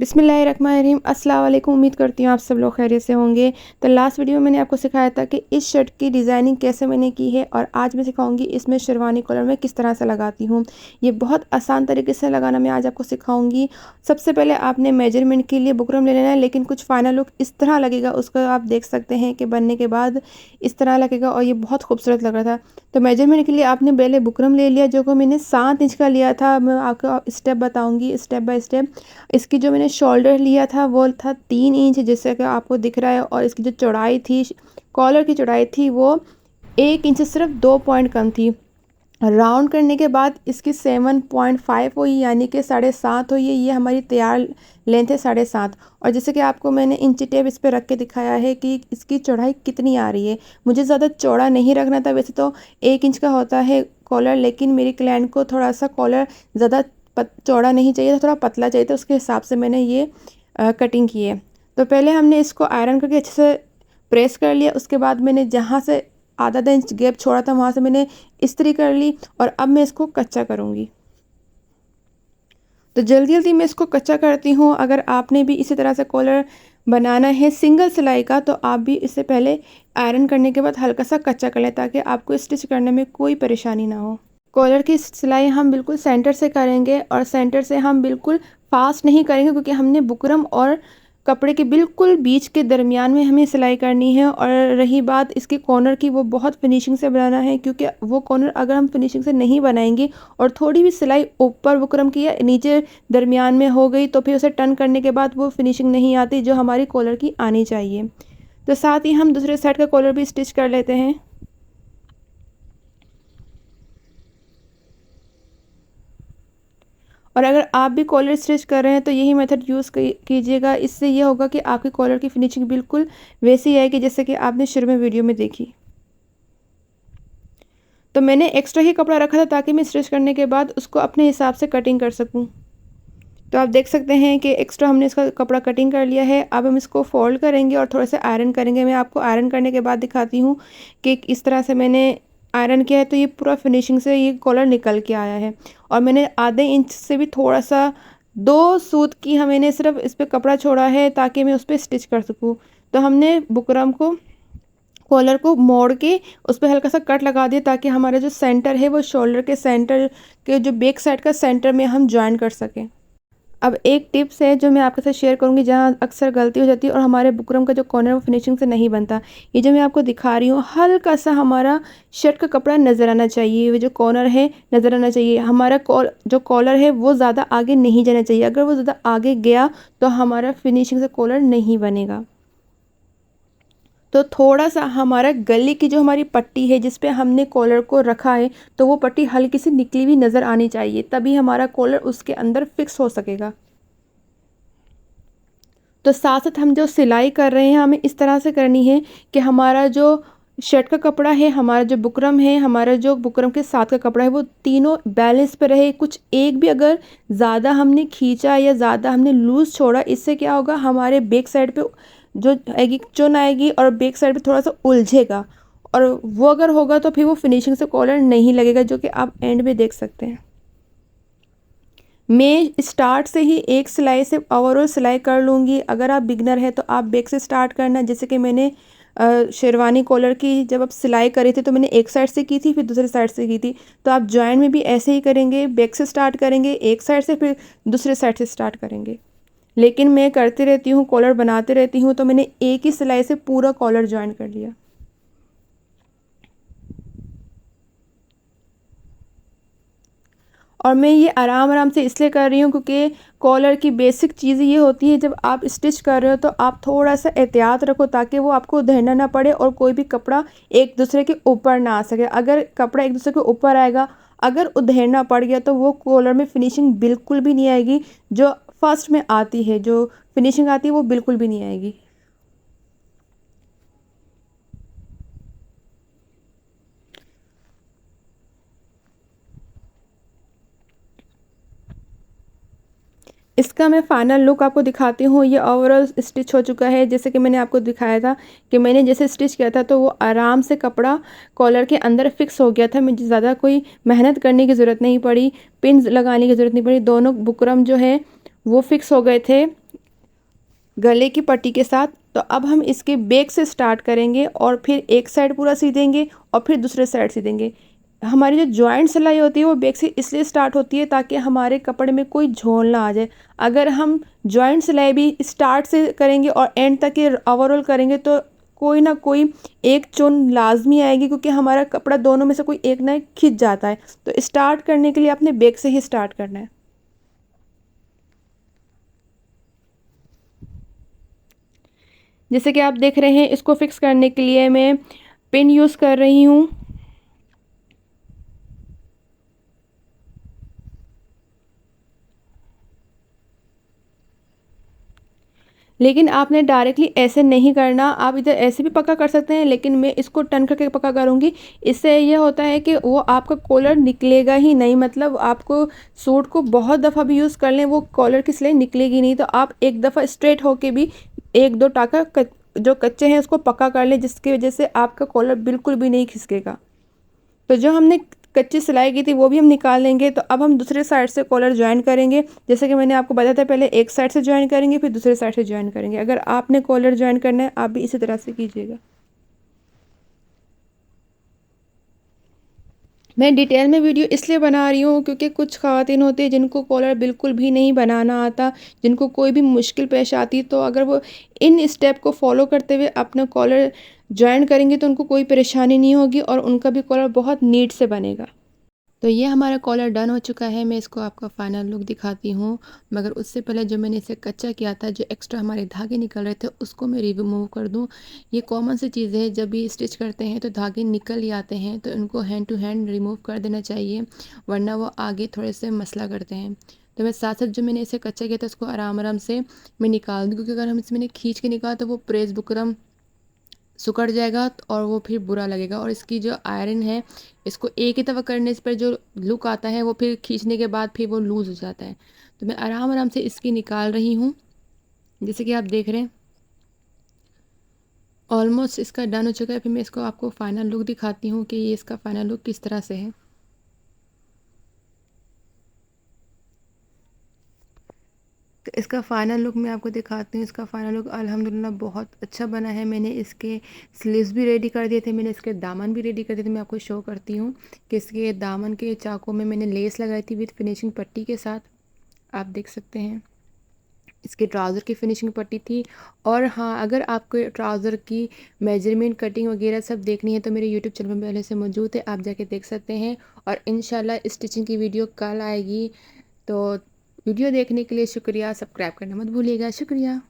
बिस्मिल्लाहिर्रहमानिर्रहीम। अस्सलाम वालेकुम। उम्मीद करती हूँ आप सब लोग खैरियत से होंगे। तो लास्ट वीडियो में मैंने आपको सिखाया था कि इस शर्ट की डिज़ाइनिंग कैसे मैंने की है, और आज मैं सिखाऊंगी इसमें शेरवानी कॉलर में किस तरह से लगाती हूँ। ये बहुत आसान तरीके से लगाना मैं आज आपको सिखाऊंगी। सबसे पहले आपने मेजरमेंट के लिए बुकरम ले लेना है, लेकिन कुछ फाइनल लुक इस तरह लगेगा, उसको आप देख सकते हैं कि बनने के बाद इस तरह लगेगा और ये बहुत खूबसूरत लग रहा था। तो मेजरमेंट के लिए आपने पहले बुकरम ले लिया, जो को मैंने 7 इंच का लिया था। मैं आपको स्टेप बताऊँगी स्टेप बाय स्टेप। इसकी जो मैंने शोल्डर लिया था वो था 3 इंच, जैसे कि आपको दिख रहा है, और इसकी जो चौड़ाई थी, कॉलर की चौड़ाई थी, वो 1 इंच से सिर्फ 2 पॉइंट कम थी। राउंड करने के बाद इसकी 7.5 हुई, यानी कि 7.5 हुई है। ये हमारी तैयार लेंथ है 7.5। और जैसे कि आपको मैंने इंची टेप इस पर रख के दिखाया है कि इसकी चौड़ाई कितनी आ रही है। मुझे ज़्यादा चौड़ा नहीं रखना था, वैसे तो 1 इंच का होता है कॉलर, लेकिन मेरी क्लाइंट को थोड़ा सा कॉलर ज़्यादा चौड़ा नहीं चाहिए था, थोड़ा पतला चाहिए था। उसके हिसाब से मैंने ये कटिंग की है। तो पहले हमने इसको आयरन करके अच्छे से प्रेस कर लिया। उसके बाद मैंने जहाँ से आधा इंच गैप छोड़ा था वहाँ से मैंने इस्त्री कर ली, और अब मैं इसको कच्चा करूँगी। तो जल्दी जल्दी मैं इसको कच्चा करती हूँ। अगर आपने भी इसी तरह से कॉलर बनाना है सिंगल सिलाई का, तो आप भी इससे पहले आयरन करने के बाद हल्का सा कच्चा कर लें, ताकि आपको स्टिच करने में कोई परेशानी ना हो। कॉलर की सिलाई हम बिल्कुल सेंटर से करेंगे, और सेंटर से हम बिल्कुल फास्ट नहीं करेंगे, क्योंकि हमने बुकरम और कपड़े के बिल्कुल बीच के दरमियान में हमें सिलाई करनी है। और रही बात इसके कॉर्नर की, वो बहुत फिनिशिंग से बनाना है, क्योंकि वो कॉर्नर अगर हम फिनिशिंग से नहीं बनाएंगे और थोड़ी भी सिलाई ऊपर बुकरम की या नीचे दरमियान में हो गई, तो फिर उसे टर्न करने के बाद वो फिनिशिंग नहीं आती जो हमारी कॉलर की आनी चाहिए। तो साथ ही हम दूसरे साइड का कॉलर भी स्टिच कर लेते हैं। और अगर आप भी कॉलर स्टिच कर रहे हैं तो यही मेथड यूज़ कीजिएगा। इससे ये होगा कि आपकी कॉलर की फिनिशिंग बिल्कुल वैसी आएगी जैसे कि आपने शुरू में वीडियो में देखी। तो मैंने एक्स्ट्रा ही कपड़ा रखा था, ताकि मैं स्टिच करने के बाद उसको अपने हिसाब से कटिंग कर सकूं। तो आप देख सकते हैं कि एक्स्ट्रा हमने इसका कपड़ा कटिंग कर लिया है। अब हम इसको फोल्ड करेंगे और थोड़ा सा आयरन करेंगे। मैं आपको आयरन करने के बाद दिखाती हूँ कि इस तरह से मैंने आयरन किया है, तो ये पूरा फिनिशिंग से ये कॉलर निकल के आया है। और मैंने आधे इंच से भी थोड़ा सा 2 सूत की मैंने सिर्फ इस पर कपड़ा छोड़ा है, ताकि मैं उस पर स्टिच कर सकूँ। तो हमने बुकरम को, कॉलर को मोड़ के उस पर हल्का सा कट लगा दिया, ताकि हमारा जो सेंटर है वो शोल्डर के सेंटर के जो बैक साइड का सेंटर में हम ज्वाइन कर सकें। अब एक टिप्स है जो मैं आपके साथ शेयर करूंगी, जहां अक्सर गलती हो जाती है और हमारे बुकरम का जो कॉर्नर वो फिनिशिंग से नहीं बनता। ये जो मैं आपको दिखा रही हूँ, हल्का सा हमारा शर्ट का कपड़ा नज़र आना चाहिए, वो जो कॉर्नर है नज़र आना चाहिए। हमारा जो कॉलर है वो ज़्यादा आगे नहीं जाना चाहिए। अगर वो ज़्यादा आगे गया तो हमारा फिनिशिंग से कॉलर नहीं बनेगा। तो थोड़ा सा हमारा गले की जो हमारी पट्टी है जिस पे हमने कॉलर को रखा है, तो वो पट्टी हल्की सी निकली हुई नज़र आनी चाहिए, तभी हमारा कॉलर उसके अंदर फिक्स हो सकेगा। तो साथ साथ हम जो सिलाई कर रहे हैं हमें इस तरह से करनी है कि हमारा जो शर्ट का कपड़ा है, हमारा जो बुकरम है, हमारा जो बुकरम के साथ का कपड़ा है, वो तीनों बैलेंस पे रहे। कुछ एक भी अगर ज़्यादा हमने खींचा या ज़्यादा हमने लूज़ छोड़ा, इससे क्या होगा, हमारे बैक साइड पे जो आएगी चुन आएगी और बैक साइड पे थोड़ा सा उलझेगा, और वो अगर होगा तो फिर वो फिनिशिंग से कॉलर नहीं लगेगा, जो कि आप एंड में देख सकते हैं। मैं स्टार्ट से ही एक सिलाई से ओवरऑल सिलाई कर लूँगी। अगर आप बिगनर हैं तो आप बैक से स्टार्ट करना। जैसे कि मैंने शेरवानी कॉलर की जब आप सिलाई करी थी तो मैंने एक साइड से की थी, फिर दूसरी साइड से की थी। तो आप जॉइंट में भी ऐसे ही करेंगे, बैक से स्टार्ट करेंगे एक साइड से, फिर दूसरे साइड से स्टार्ट करेंगे। लेकिन मैं करती रहती हूँ, कॉलर बनाते रहती हूँ, तो मैंने एक ही सिलाई से पूरा कॉलर जॉइन कर लिया। और मैं ये आराम आराम से इसलिए कर रही हूँ क्योंकि कॉलर की बेसिक चीज़ ये होती है, जब आप स्टिच कर रहे हो तो आप थोड़ा सा एहतियात रखो, ताकि वो आपको उधेड़ना ना पड़े और कोई भी कपड़ा एक दूसरे के ऊपर ना आ सके। अगर कपड़ा एक दूसरे के ऊपर आएगा, अगर उधेड़ना पड़ गया, तो वो कॉलर में फिनिशिंग बिल्कुल भी नहीं आएगी। जो फर्स्ट में आती है, जो फिनिशिंग आती है, वो बिल्कुल भी नहीं आएगी। इसका मैं फाइनल लुक आपको दिखाती हूँ। ये ओवरऑल स्टिच हो चुका है। जैसे कि मैंने आपको दिखाया था कि मैंने जैसे स्टिच किया था, तो वो आराम से कपड़ा कॉलर के अंदर फिक्स हो गया था। मुझे ज़्यादा कोई मेहनत करने की ज़रूरत नहीं पड़ी, पिन लगाने की ज़रूरत नहीं पड़ी। दोनों बुकरम जो है वो फिक्स हो गए थे गले की पट्टी के साथ। तो अब हम इसके बैक से स्टार्ट करेंगे और फिर एक साइड पूरा सी देंगे और फिर दूसरे साइड सी देंगे। हमारी जो जॉइंट सिलाई होती है वो बैक से इसलिए स्टार्ट होती है ताकि हमारे कपड़े में कोई झोल ना आ जाए। अगर हम जॉइंट सिलाई भी स्टार्ट से करेंगे और एंड तक के ओवरऑल करेंगे तो कोई ना कोई एक चुन लाजमी आएगी, क्योंकि हमारा कपड़ा दोनों में से कोई एक ना खिंच जाता है। तो स्टार्ट करने के लिए आपने बैक से ही स्टार्ट करना है। जैसे कि आप देख रहे हैं, इसको फिक्स करने के लिए मैं पिन यूज़ कर रही हूँ। लेकिन आपने डायरेक्टली ऐसे नहीं करना, आप इधर ऐसे भी पक्का कर सकते हैं, लेकिन मैं इसको टर्न करके पक्का करूँगी। इससे ये होता है कि वो आपका कॉलर निकलेगा ही नहीं, मतलब आपको सूट को बहुत दफ़ा भी यूज़ कर लें वो कॉलर की सिलाई निकलेगी नहीं। तो आप एक दफ़ा स्ट्रेट होके भी एक दो टाँका जो कच्चे हैं उसको पक्का कर लें, जिसकी वजह से आपका कॉलर बिल्कुल भी नहीं खिसकेगा। तो जो हमने कच्ची सिलाई की थी वो भी हम निकाल लेंगे। तो अब हम दूसरे साइड से कॉलर ज्वाइन करेंगे। जैसे कि मैंने आपको बताया था, पहले एक साइड से ज्वाइन करेंगे फिर दूसरे साइड से ज्वाइन करेंगे। अगर आपने कॉलर ज्वाइन करना है आप भी इसी तरह से कीजिएगा। मैं डिटेल में वीडियो इसलिए बना रही हूँ क्योंकि कुछ ख़वातीन होती है जिनको कॉलर बिल्कुल भी नहीं बनाना आता, जिनको कोई भी मुश्किल पेश आती, तो अगर वो इन स्टेप को फॉलो करते हुए अपना कॉलर ज्वाइन करेंगे तो उनको कोई परेशानी नहीं होगी और उनका भी कॉलर बहुत नीट से बनेगा। तो ये हमारा कॉलर डन हो चुका है। मैं इसको आपका फ़ाइनल लुक दिखाती हूँ, मगर उससे पहले जो मैंने इसे कच्चा किया था, जो एक्स्ट्रा हमारे धागे निकल रहे थे उसको मैं रिमूव कर दूँ। ये कॉमन सी चीज़ है, जब भी स्टिच करते हैं तो धागे निकल ही आते हैं, तो इनको हैंड टू हैंड रिमूव कर देना चाहिए, वरना वो आगे थोड़े से मसला करते हैं। तो मैं साथ साथ जो मैंने इसे कच्चा किया था उसको आराम आराम से मैं निकाल दूँ, क्योंकि अगर हम इसमें खींच के निकाल तो वो प्रेस बुकरम सिकुड़ जाएगा और वो फिर बुरा लगेगा। और इसकी जो आयरन है, इसको एक ही तरफ करने पर जो लुक आता है वो फिर खींचने के बाद फिर वो लूज़ हो जाता है। तो मैं आराम आराम से इसकी निकाल रही हूँ, जैसे कि आप देख रहे हैं। ऑलमोस्ट इसका डन हो चुका है। फिर मैं इसको आपको फ़ाइनल लुक दिखाती हूँ कि ये इसका फ़ाइनल लुक किस तरह से है। तो इसका फ़ाइनल लुक मैं आपको दिखाती हूँ। इसका फ़ाइनल लुक अल्हम्दुलिल्लाह बहुत अच्छा बना है। मैंने इसके स्लीव्स भी रेडी कर दिए थे, मैंने इसके दामन भी रेडी कर दिए थे। मैं आपको शो करती हूँ कि इसके दामन के चाकों में मैंने लेस लगाई थी विद फिनिशिंग पट्टी के साथ, आप देख सकते हैं। इसके ट्राउज़र की फिनिशिंग पट्टी थी। और हाँ, अगर आपको ट्राउज़र की मेजरमेंट, कटिंग वगैरह सब देखनी है तो मेरे यूट्यूब चैनल में पहले से मौजूद है, आप जाके देख सकते हैं। और इंशाल्लाह स्टिचिंग की वीडियो कल आएगी। तो वीडियो देखने के लिए शुक्रिया, सब्सक्राइब करना मत भूलिएगा। शुक्रिया।